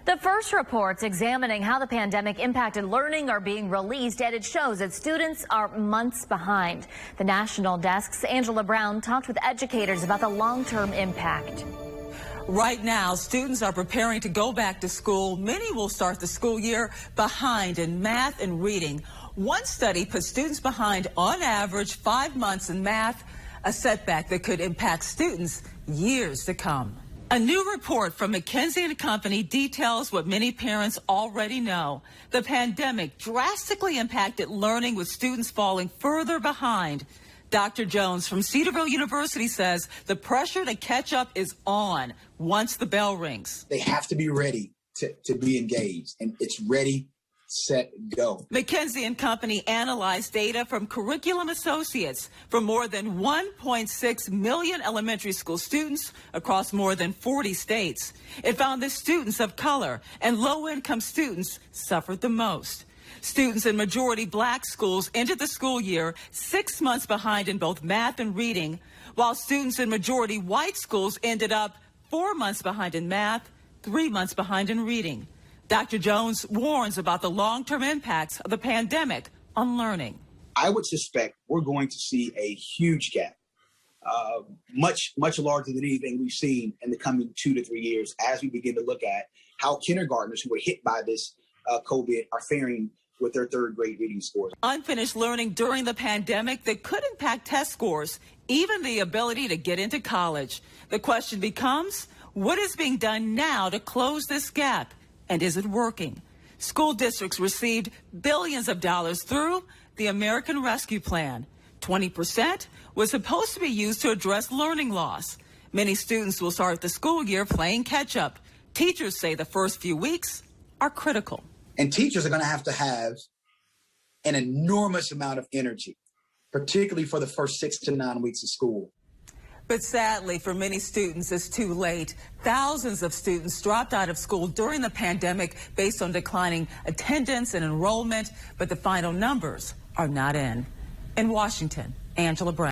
The first reports examining how the pandemic impacted learning are being released, and it shows that students are months behind. The National Desk's Angela Brown talked with educators about the long-term impact. Right now, students are preparing to go back to school. Many will start the school year behind in math and reading. One study put students behind, on average, 5 months in math, a setback that could impact students years to come. A new report from McKinsey & Company details what many parents already know. The pandemic drastically impacted learning, with students falling further behind. Dr. Jones from Cedarville University says the pressure to catch up is on once the bell rings. They have to be ready to be engaged, and it's ready, set, go. McKinsey & Company analyzed data from Curriculum Associates from more than 1.6 million elementary school students across more than 40 states. It found that students of color and low-income students suffered the most. Students in majority black schools entered the school year 6 months behind in both math and reading, while students in majority white schools ended up 4 months behind in math, 3 months behind in reading. Dr. Jones warns about the long-term impacts of the pandemic on learning. I would suspect we're going to see a huge gap, much larger than anything we've seen in the coming 2 to 3 years, as we begin to look at how kindergartners who were hit by this COVID are faring with their third grade reading scores. Unfinished learning during the pandemic that could impact test scores, even the ability to get into college. The question becomes, what is being done now to close this gap? And is it working? School districts received billions of dollars through the American Rescue Plan. 20% was supposed to be used to address learning loss. Many students will start the school year playing catch up. Teachers say the first few weeks are critical. And teachers are going to have an enormous amount of energy, particularly for the first 6 to 9 weeks of school. But sadly, for many students, it's too late. Thousands of students dropped out of school during the pandemic based on declining attendance and enrollment, but the final numbers are not in. In Washington, Angela Brown.